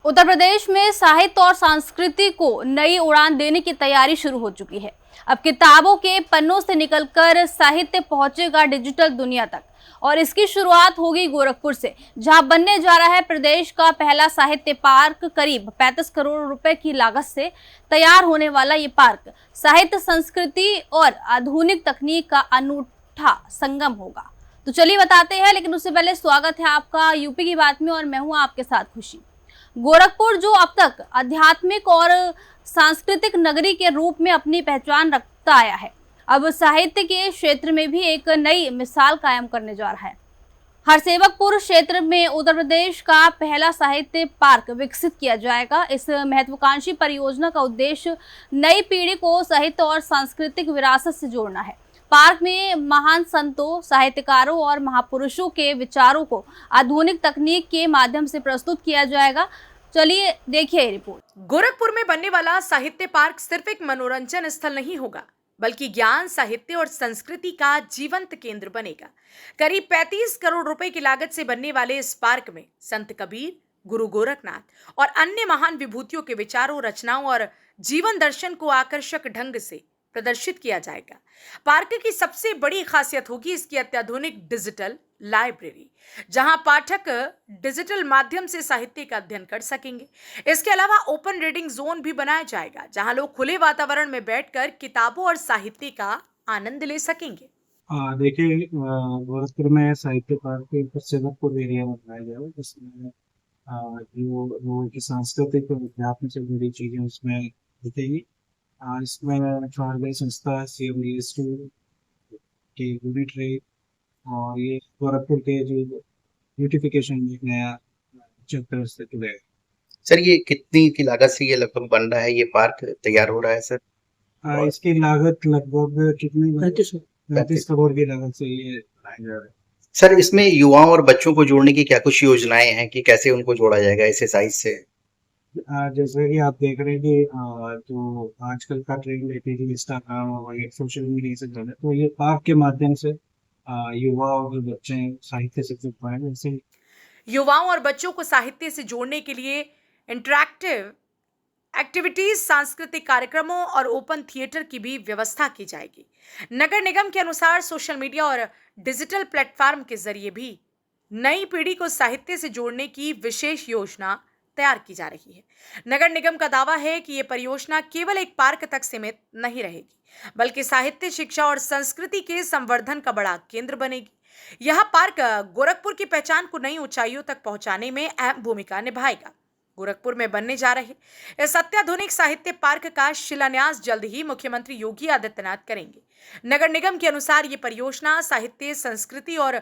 उत्तर प्रदेश में साहित्य और संस्कृति को नई उड़ान देने की तैयारी शुरू हो चुकी है। अब किताबों के पन्नों से निकलकर साहित्य पहुंचेगा डिजिटल दुनिया तक और इसकी शुरुआत होगी गोरखपुर से, जहां बनने जा रहा है प्रदेश का पहला साहित्य पार्क। करीब 35 करोड़ रुपए की लागत से तैयार होने वाला ये पार्क साहित्य, संस्कृति और आधुनिक तकनीक का अनूठा संगम होगा। तो चलिए बताते हैं, लेकिन उससे पहले स्वागत है आपका यूपी की बात में और मैं हूं आपके साथ खुशी। गोरखपुर जो अब तक आध्यात्मिक और सांस्कृतिक नगरी के रूप में अपनी पहचान रखता आया है, अब साहित्य के क्षेत्र में भी एक नई मिसाल कायम करने जा रहा है। हरसेवकपुर क्षेत्र में उत्तर प्रदेश का पहला साहित्य पार्क विकसित किया जाएगा। इस महत्वाकांक्षी परियोजना का उद्देश्य नई पीढ़ी को साहित्य और सांस्कृतिक विरासत से जोड़ना है। पार्क में महान संतों, साहित्यकारों और महापुरुषों के विचारों को आधुनिक तकनीक के माध्यम से प्रस्तुत किया जाएगा। चलिए देखिए रिपोर्ट। गोरखपुर में बनने वाला साहित्य पार्क सिर्फ एक मनोरंजन स्थल नहीं होगा, बल्कि ज्ञान, साहित्य और संस्कृति का जीवंत केंद्र बनेगा। करीब 35 करोड़ रुपए की लागत से बनने वाले इस पार्क में संत कबीर, गुरु गोरखनाथ और अन्य महान विभूतियों के विचारों, रचनाओं और जीवन दर्शन को आकर्षक ढंग से प्रदर्शित किया जाएगा। पार्क की सबसे बड़ी खासियत होगी इसकी अत्याधुनिक डिजिटल लाइब्रेरी, जहां पाठक डिजिटल माध्यम से साहित्य का अध्ययन कर सकेंगे। इसके अलावा ओपन रीडिंग जोन भी बनाया जाएगा, जहां लोग खुले वातावरण में बैठकर किताबों और साहित्य का आनंद ले सकेंगे। देखिए, गोरखपुर में साहित्य पार्क के हरसेवकपुर एरिया में बनाया गया है, जिसमें जो लोगों की सांस्कृतिक और अध्यात्म से जुड़ी चीजें उसमें दिखेगी। इसमें चार्टर्ड संस्था CMDS2 की यूनिट रही और ये गोरखपुर के जो ब्यूटिफिकेशन नया चैप्टर से जुड़े हैं। सर, ये कितनी की लागत से ये लगभग बन रहा है, ये पार्क तैयार हो रहा है सर? इसकी लागत लगभग कितनी 35 करोड़ की लागत से ये बनाया जा रहा है। सर, इसमें युवाओं और बच्चों को जोड़ने की क्या कुछ योजनाएं हैं कि कैसे उनको जोड़ा जाएगा इस साइज से? जैसे कि आप देख रहे हैं कि जो आजकल का ट्रेंड है कि इंस्टाग्राम और ये सोशल मीडिया से जुड़े, तो ये पार्क के माध्यम से युवा और बच्चे साहित्य से जुड़ पाए। जैसे युवाओं और बच्चों को साहित्य से जोड़ने के लिए इंटरैक्टिव एक्टिविटीज, सांस्कृतिक कार्यक्रमों और ओपन थिएटर की भी व्यवस्था की जाएगी। नगर निगम के अनुसार सोशल मीडिया और डिजिटल प्लेटफॉर्म के जरिए भी नई पीढ़ी को साहित्य से जोड़ने की विशेष योजना तैयार की जा रही है। नगर निगम का दावा है कि यह परियोजना केवल एक पार्क तक सीमित नहीं रहेगी, बल्कि साहित्य, शिक्षा और संस्कृति के संवर्धन का बड़ा केंद्र बनेगी। यह पार्क गोरखपुर की पहचान को नई ऊंचाइयों तक पहुंचाने में अहम भूमिका निभाएगा। गोरखपुर में बनने जा रहे इस अत्याधुनिक साहित्य पार्क का शिलान्यास जल्द ही मुख्यमंत्री योगी आदित्यनाथ करेंगे। नगर निगम के अनुसार यह परियोजना साहित्य, संस्कृति और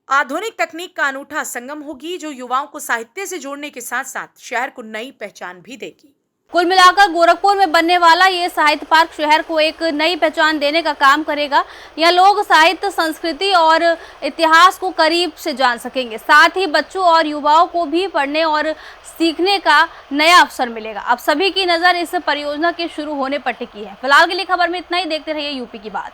आधुनिक तकनीक का अनूठा संगम होगी, जो युवाओं को साहित्य से जोड़ने के साथ साथ शहर को नई पहचान भी देगी। कुल मिलाकर गोरखपुर में बनने वाला ये साहित्य पार्क शहर को एक नई पहचान देने का काम करेगा। यहाँ लोग साहित्य, संस्कृति और इतिहास को करीब से जान सकेंगे। साथ ही बच्चों और युवाओं को भी पढ़ने और सीखने का नया अवसर मिलेगा। अब सभी की नजर इस परियोजना के शुरू होने पर टिकी है। फिलहाल के लिए खबर में इतना ही। देखते रहिए यूपी की बात।